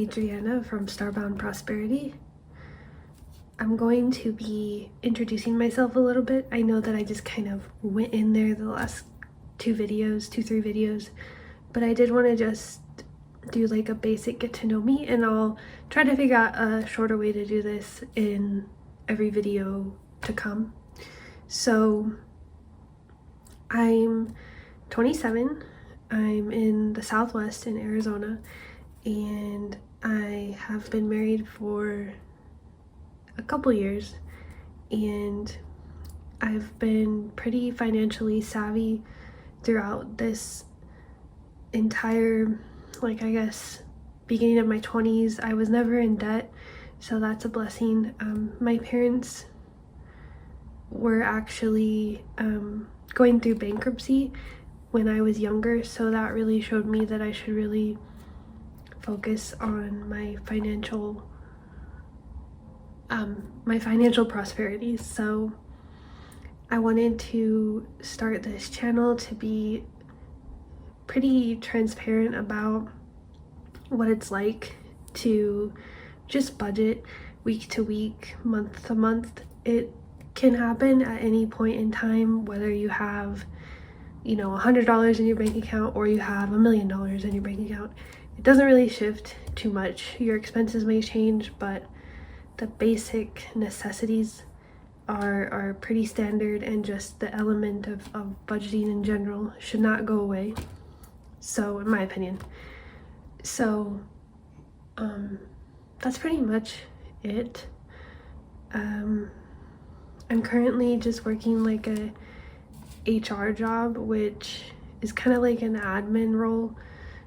Adrianna from Starbound Prosperity. I'm going to be introducing myself a little bit. I know that I just kind of went in there the last three videos, but I did want to just do like a basic get to know me, and I'll try to figure out a shorter way to do this in every video to come. So I'm 27. I'm in the Southwest in Arizona, and I have been married for a couple years, and I've been pretty financially savvy throughout this entire, I guess, beginning of my 20s. I was never in debt, so that's a blessing. My parents were actually going through bankruptcy when I was younger, so that really showed me that I should really focus on my financial prosperity. So I wanted to start this channel to be pretty transparent about what it's like to just budget week to week, month to month. It can happen at any point in time, whether you have $100 in your bank account or you have $1 million in your bank account. It doesn't really shift too much. Your expenses may change, but the basic necessities are pretty standard, and just the element of budgeting in general should not go away, so in my opinion. So that's pretty much it. I'm currently just working like a HR job, which is kind of like an admin role,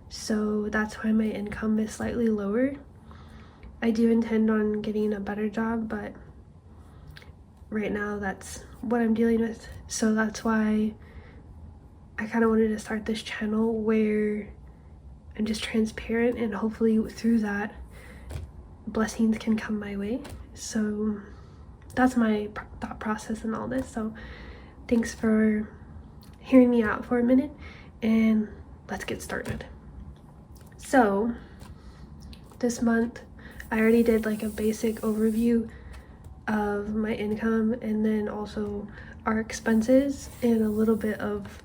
so that's why my income is slightly lower. I do intend on getting a better job, but right now that's what I'm dealing with. So that's why I kind of wanted to start this channel where I'm just transparent, and hopefully through that blessings can come my way. So that's my thought process in all this. So thanks for hearing me out for a minute, and let's get started. So this month I already did like a basic overview of my income, and then also our expenses, and a little bit of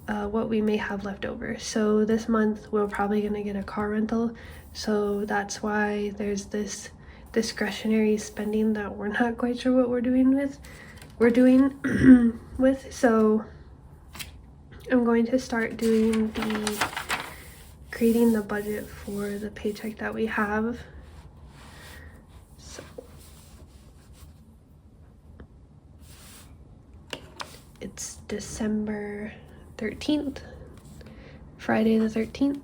what we may have left over. So this month we're probably gonna get a car rental, so that's why there's this discretionary spending that we're not quite sure what we're doing with. So I'm going to start creating the budget for the paycheck that we have. So it's December 13th, Friday the 13th.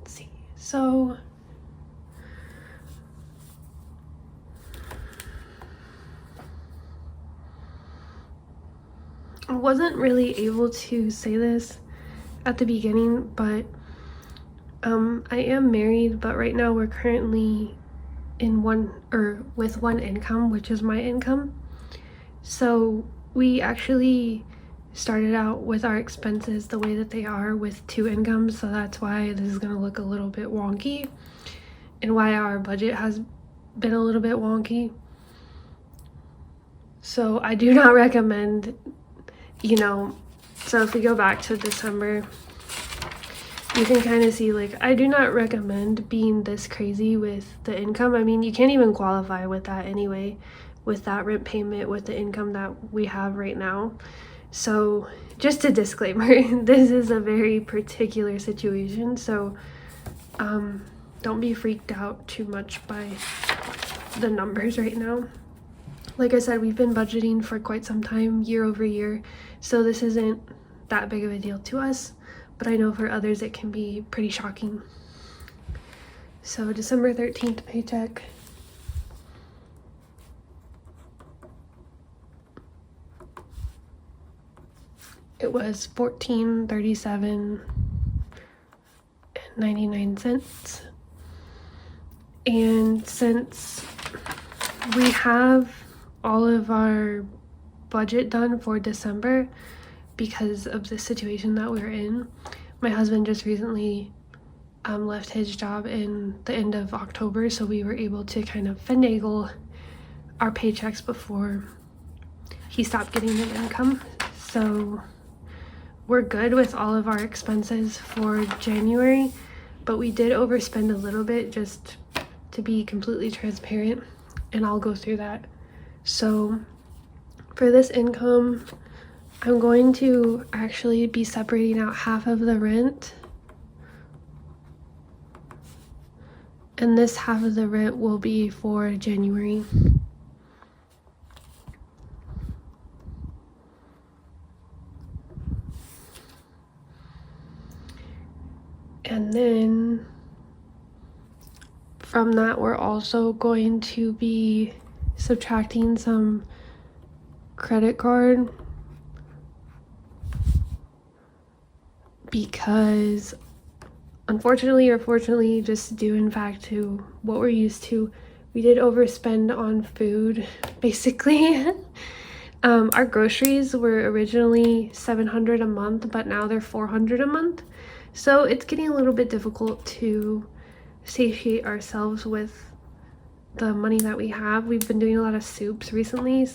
Let's see. So I wasn't really able to say this at the beginning, but I am married, but right now we're currently with one income, which is my income. So we actually started out with our expenses the way that they are with two incomes, so that's why this is going to look a little bit wonky, and why our budget has been a little bit wonky. So I do not recommend, so if we go back to December, you can kind of see, I do not recommend being this crazy with the income. I mean, you can't even qualify with that anyway, with that rent payment, with the income that we have right now. So just a disclaimer, this is a very particular situation, so don't be freaked out too much by the numbers right now. Like I said, we've been budgeting for quite some time, year over year, so this isn't that big of a deal to us, but I know for others it can be pretty shocking. So December 13th paycheck. It was $14.37 $1.99. And since we have all of our budget done for December because of the situation that we're in, my husband just recently left his job in the end of October, so we were able to kind of finagle our paychecks before he stopped getting an income. So we're good with all of our expenses for January, but we did overspend a little bit, just to be completely transparent, and I'll go through that. So for this income, I'm going to actually be separating out half of the rent, and this half of the rent will be for January. And then from that, we're also going to be subtracting some credit card, because unfortunately or fortunately, just due in fact to what we're used to, we did overspend on food, basically. Our groceries were originally $700 a month, but now they're $400 a month. So it's getting a little bit difficult to satiate ourselves with the money that we have. We've been doing a lot of soups recently,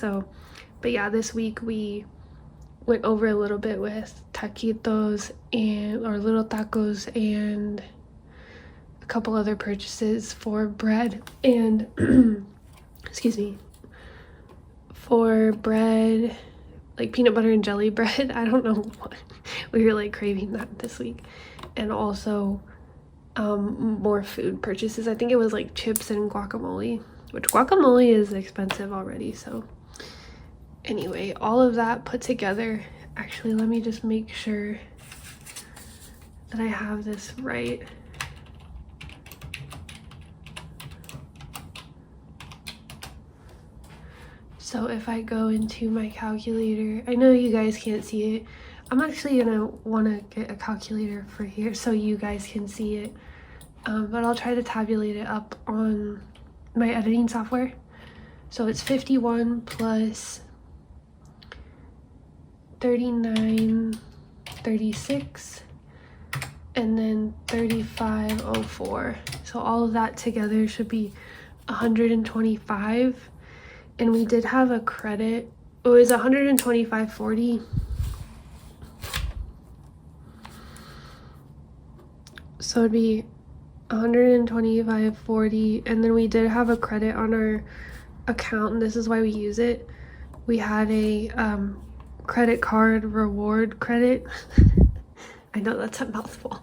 but yeah, this week we went over a little bit with taquitos or little tacos and a couple other purchases for bread and excuse me, for bread, like peanut butter and jelly bread. I don't know what, we were like craving that this week. And also more food purchases. I think it was like chips and guacamole, which guacamole is expensive already. So anyway, all of that put together, actually let me just make sure that I have this right. So if I go into my calculator, I know you guys can't see it. I'm actually gonna want to get a calculator for here so you guys can see it, but I'll try to tabulate it up on my editing software. So it's 51 plus 39.36 and then 35.04. So all of that together should be 125. And we did have a credit. It was 125.40. So it'd be 125.40, and then we did have a credit on our account, and this is why we use it. We had a credit card reward credit. I know that's a mouthful,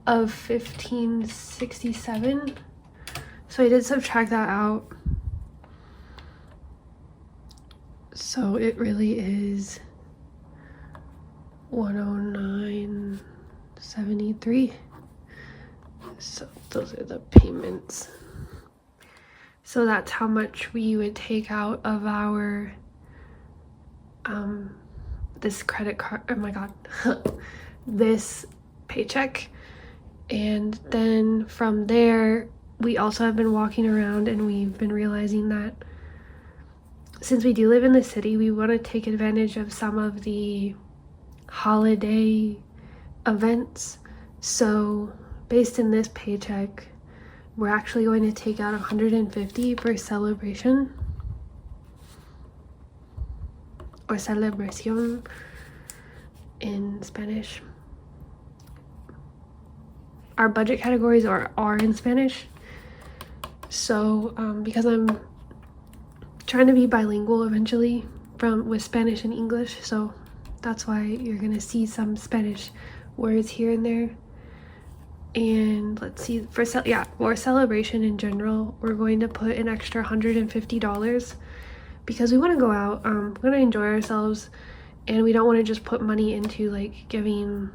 of $15.67. So I did subtract that out. So it really is $109.73. So those are the payments. So that's how much we would take out of our this credit card, oh my god, this paycheck. And then from there, we also have been walking around and we've been realizing that since we do live in the city, we want to take advantage of some of the holiday events. So based in this paycheck, we're actually going to take out $150 for celebration, or celebración in Spanish. Our budget categories are in Spanish. So because I'm trying to be bilingual eventually with Spanish and English, so that's why you're gonna see some Spanish words here and there. And let's see, for celebration in general, we're going to put an extra $150 because we want to go out, we want to enjoy ourselves, and we don't want to just put money into like giving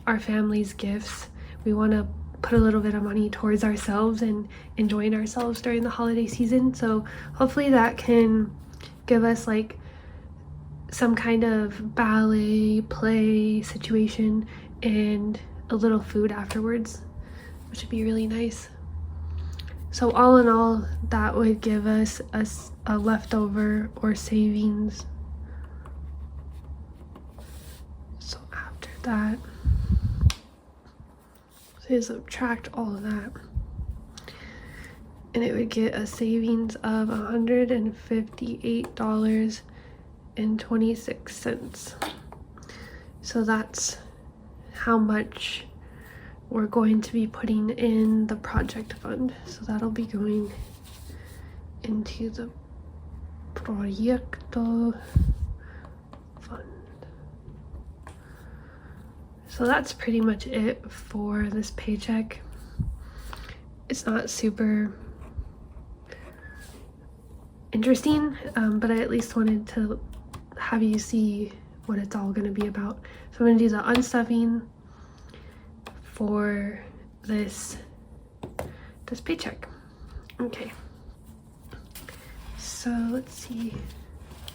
our families gifts. We want to put a little bit of money towards ourselves and enjoying ourselves during the holiday season. So hopefully that can give us like some kind of ballet play situation and a little food afterwards. which would be really nice. So all in all, that would give us a leftover or savings. So after that, so subtract all of that, and it would get a savings of $158.26. So that's how much we're going to be putting in the project fund. So that'll be going into the proyecto fund. So that's pretty much it for this paycheck. It's not super interesting, but I at least wanted to have you see what it's all going to be about. So I'm going to do the unstuffing for this paycheck. Okay, so let's see,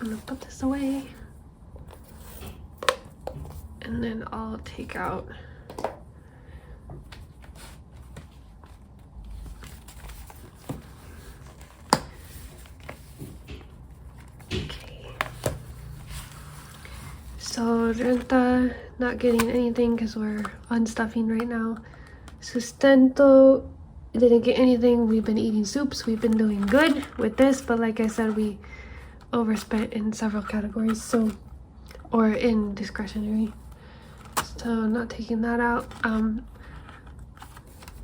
I'm gonna put this away, and then I'll take out so renta, not getting anything because we're unstuffing right now. Sustento, didn't get anything. We've been eating soups. We've been doing good with this, but like I said, we overspent in several categories, so, or in discretionary, so not taking that out.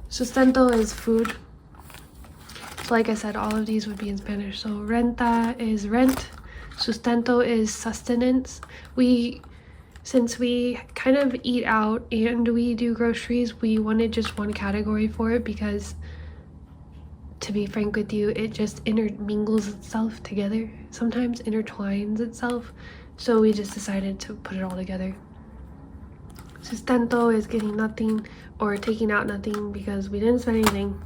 Sustento is food. So like I said, all of these would be in Spanish. So renta is rent, sustento is sustenance. Since we kind of eat out and we do groceries, we wanted just one category for it because, to be frank with you, it just intermingles itself together, sometimes intertwines itself. So we just decided to put it all together. Sustento is getting nothing or taking out nothing because we didn't spend anything.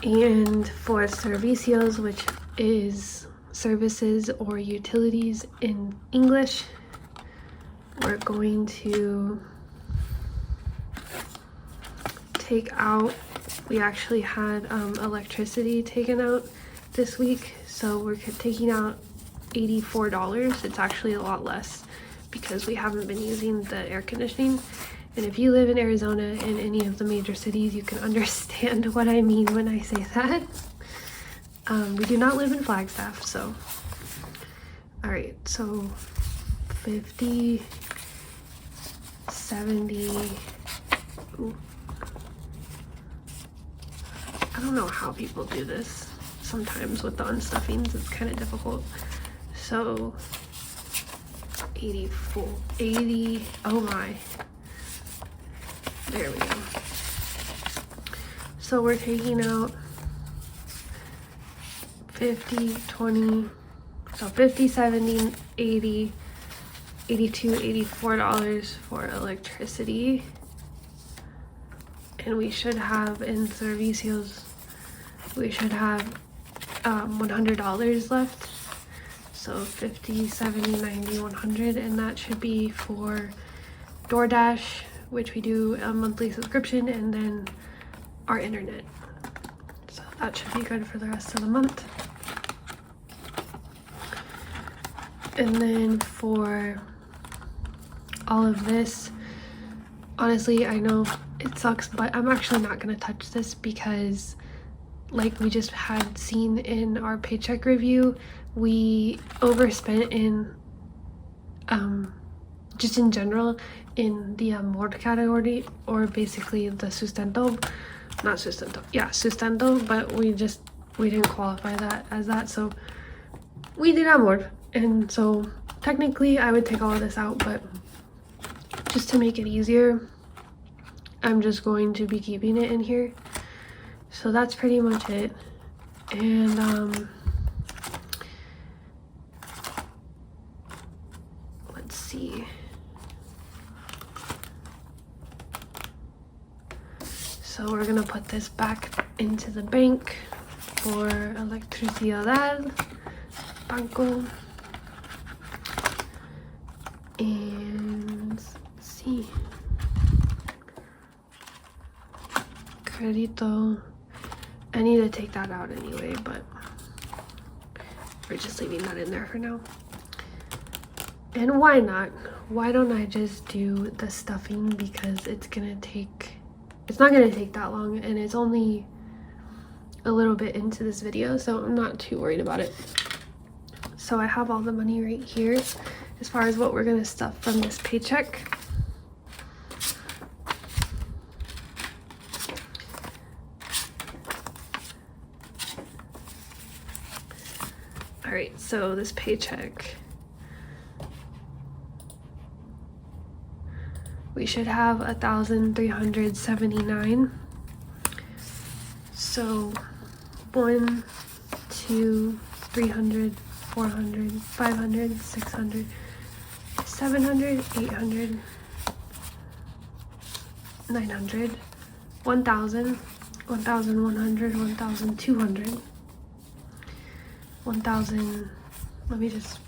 And for servicios, which is services or utilities in English, we're going to take out, we actually had electricity taken out this week, so we're taking out $84. It's actually a lot less because we haven't been using the air conditioning. And if you live in Arizona in any of the major cities, you can understand what I mean when I say that. We do not live in Flagstaff, so. All right, so 50, 70, ooh. I don't know how people do this. Sometimes with the unstuffings, it's kind of difficult. So 84, 80, oh my. There we go. So we're taking out 50, 20, so 50, 70, 80, 82, $84 for electricity. And we should have in servicios, we should have $100 left. So 50, 70, 90, 100, and that should be for DoorDash, which we do a monthly subscription, and then our internet. So that should be good for the rest of the month. And then for all of this, honestly, I know it sucks, but I'm actually not going to touch this because, like we just had seen in our paycheck review, we overspent in just in general in the amor category, or basically the sustento, not sustento, yeah, sustento, but we didn't qualify that as that, so we did amor. And so technically I would take all of this out, but just to make it easier, I'm just going to be keeping it in here. So that's pretty much it. And let's see. So we're gonna put this back into the bank for electricidad, banco, and let's see. Ferrito. I need to take that out anyway, but we're just leaving that in there for now. And why not? Why don't I just do the stuffing, because it's not gonna take that long, and it's only a little bit into this video, so I'm not too worried about it. So I have all the money right here as far as what we're gonna stuff from this paycheck. All right, so this paycheck, we should have 1,379. So 1, 2, 300, 400, 500, 600, 700, 800, 900, 1,000, 1,100, 1,200, 1,000, let me just,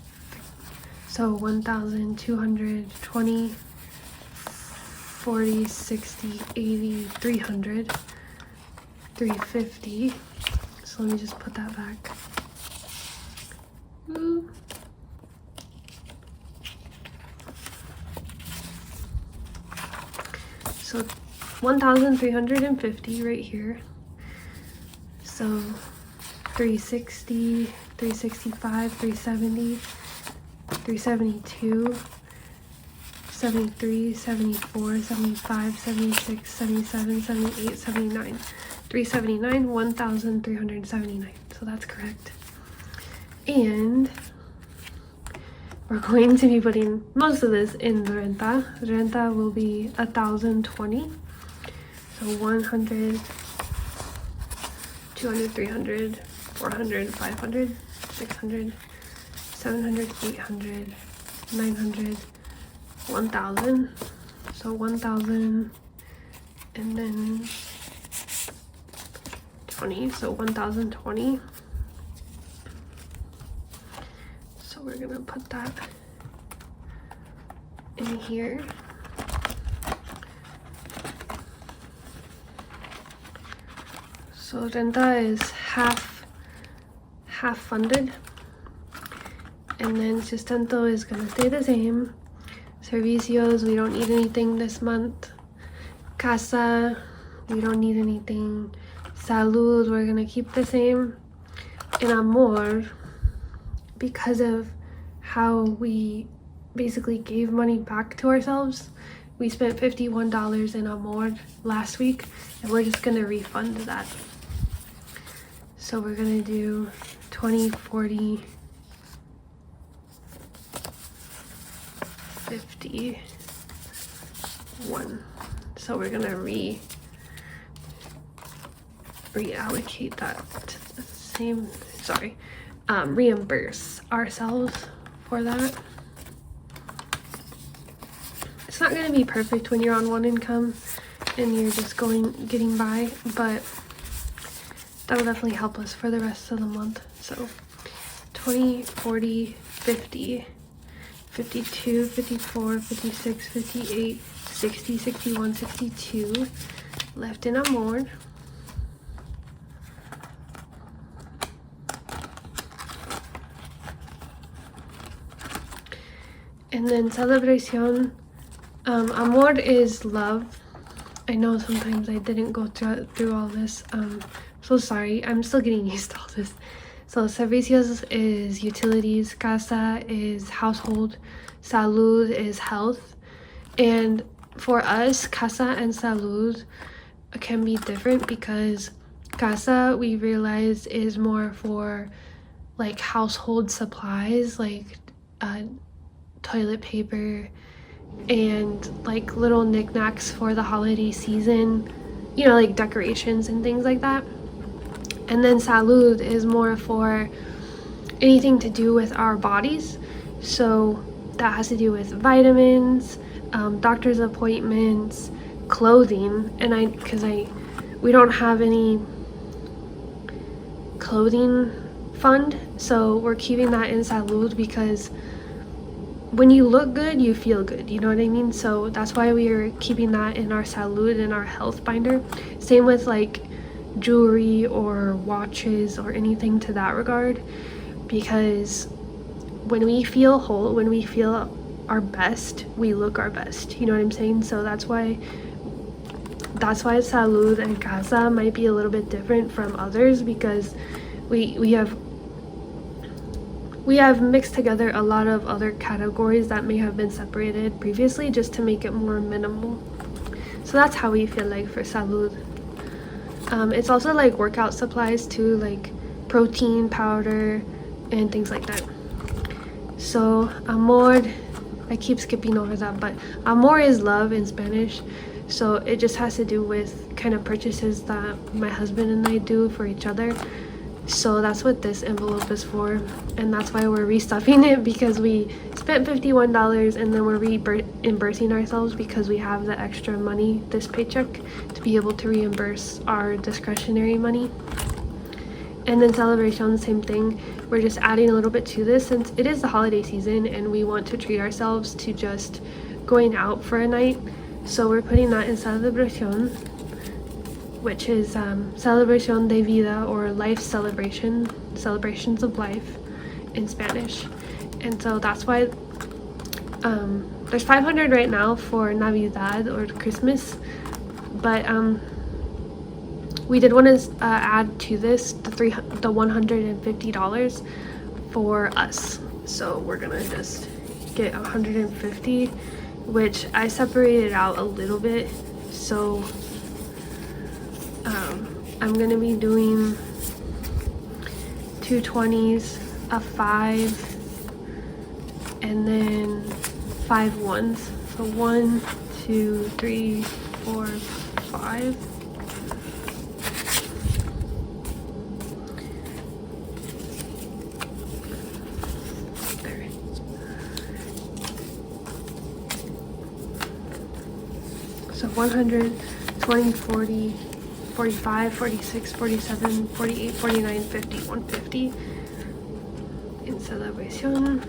so 1,220, 40, 60, 80, 300, 350. So let me just put that back. So 1,350 right here. So 360, 365, 370, 372, 73, 74, 75, 76, 77, 78, 79, 379, 1,379. So that's correct. And we're going to be putting most of this in the renta. Renta will be 1,020. So 100, 200, 300, 400, 500, 600, 700, 800, 900, 1,000. So 1,000 and then 20. So 1,020. So we're gonna put that in here. So renta is half funded, and then sustento is gonna stay the same. Servicios, we don't need anything this month. Casa, we don't need anything. Salud, we're gonna keep the same. And amor, because of how we basically gave money back to ourselves, we spent $51 in amor last week, and we're just gonna refund that. So we're gonna do 20, 40, 50, 1. So we're gonna reallocate that to the same, reimburse ourselves for that. It's not gonna be perfect when you're on one income and you're just getting by, but that'll definitely help us for the rest of the month. So 20, 40, 50, 52, 54, 56, 58, 60, 61, 62 left in amor. And then celebration, amor is love. I know sometimes I didn't go through all this. So sorry, I'm still getting used to all this. So servicios is utilities, casa is household, salud is health. And for us, casa and salud can be different because casa, we realized, is more for like household supplies, like toilet paper and like little knickknacks for the holiday season, you know, like decorations and things like that. And then salud is more for anything to do with our bodies. So that has to do with vitamins, doctor's appointments, clothing. And we don't have any clothing fund, so we're keeping that in salud because when you look good, you feel good, you know what I mean? So that's why we are keeping that in our salud, in our health binder. Same with like jewelry or watches or anything to that regard, because when we feel whole, when we feel our best, we look our best, you know what I'm saying? So that's why salud and casa might be a little bit different from others, because we have mixed together a lot of other categories that may have been separated previously just to make it more minimal. So that's how we feel like for salud. It's also like workout supplies too, like protein powder and things like that. So amor, I keep skipping over that, but amor is love in Spanish. So it just has to do with kind of purchases that my husband and I do for each other. So that's what this envelope is for, and that's why we're restuffing it, because we spent $51 and then we're reimbursing ourselves because we have the extra money this paycheck to be able to reimburse our discretionary money. And then celebration, same thing. We're just adding a little bit to this since it is the holiday season and we want to treat ourselves to just going out for a night. So we're putting that in celebration, which is celebración de vida, or life celebration, celebrations of life in Spanish. And so that's why there's 500 right now for Navidad or Christmas, but we did want to add to this the $150 for us. So we're gonna just get 150, which I separated out a little bit. So I'm gonna be doing 2 20s, a 5, and then 5 1s. So 1 2 3 4 5. There. So 100, 20, 40, 45, 46, 47, 48, 49, 50, 150 in celebration.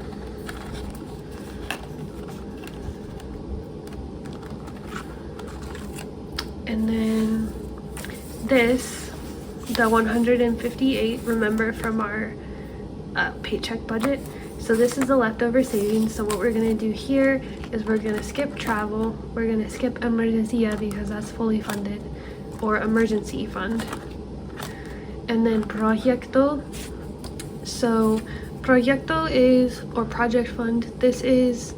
And then this, the 158, remember from our paycheck budget. So this is the leftover savings. So what we're gonna do here is we're gonna skip travel, we're gonna skip emergencia because that's fully funded, or emergency fund. And then proyecto. So proyecto is, or project fund, this is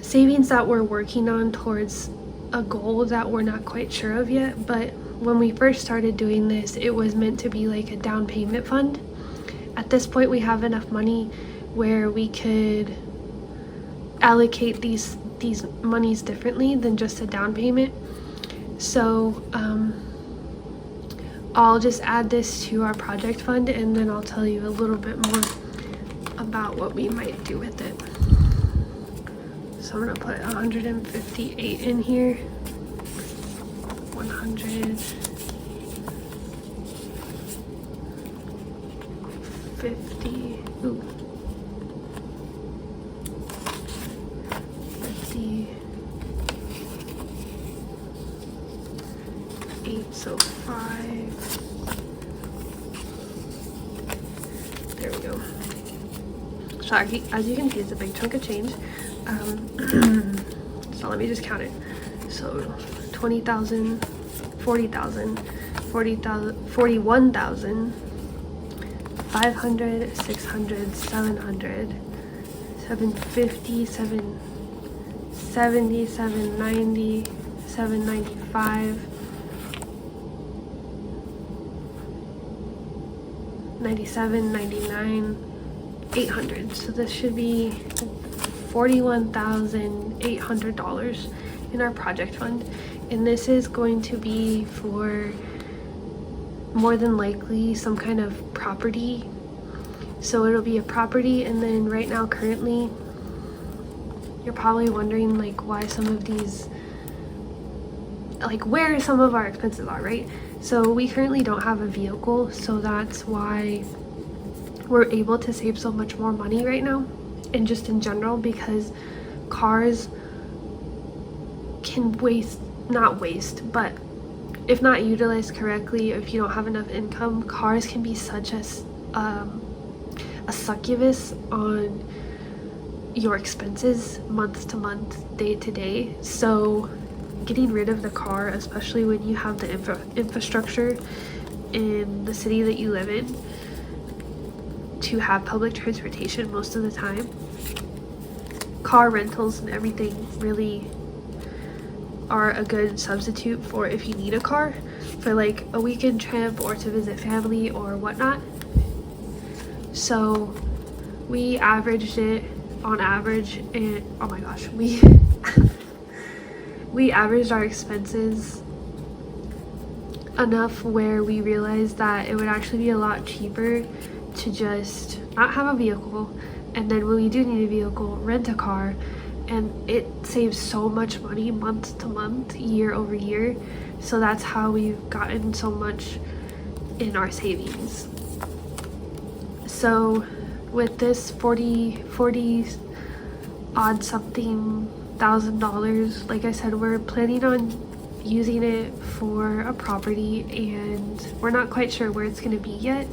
savings that we're working on towards a goal that we're not quite sure of yet. But when we first started doing this, it was meant to be like a down payment fund. At this point, we have enough money where we could allocate these monies differently than just a down payment. So I'll just add this to our project fund, and then I'll tell you a little bit more about what we might do with it. So I'm gonna put 158 in here. 150. Ooh. 58. So 5. There we go. So as you can see, it's a big chunk of change. So let me just count it. So 20,000, 40,000, 40,000, 41,000, 500, 600, 700, 750, 770, 790, 795, 97, 99, 800. So this should be $41,800 in our project fund, and this is going to be for more than likely some kind of property. So it'll be a property, and then right now currently you're probably wondering like why some of these, like where some of our expenses are, right? So we currently don't have a vehicle, so that's why we're able to save so much more money right now. and just in general, because cars can not waste, but if not utilized correctly, if you don't have enough income, cars can be such a succubus on your expenses month to month, day to day. So getting rid of the car, especially when you have the infrastructure in the city that you live in to have public transportation most of the time, car rentals and everything really are a good substitute for if you need a car for like a weekend trip or to visit family or whatnot. So we averaged it on average, and oh my gosh, we we averaged our expenses enough where we realized that it would actually be a lot cheaper to just not have a vehicle, and then when we do need a vehicle, rent a car. And it saves so much money month to month, year over year. So that's how we've gotten so much in our savings. So with this 40 odd something $1,000, like I said, we're planning on using it for a property, and we're not quite sure where it's going to be yet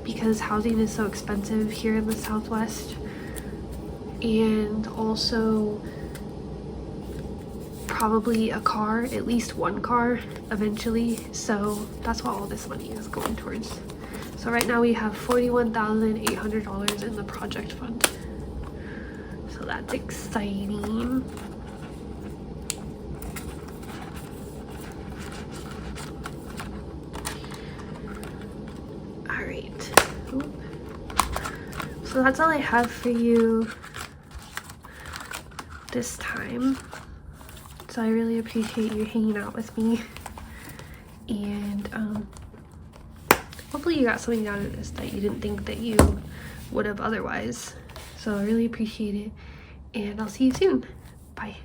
because housing is so expensive here in the Southwest. And also probably a car, at least one car eventually. So that's what all this money is going towards. So right now we have $41,800 in the project fund. So that's exciting. All right. So that's all I have for you this time. So I really appreciate you hanging out with me, and hopefully you got something out of this that you didn't think that you would have otherwise. So I really appreciate it, and I'll see you soon. Bye.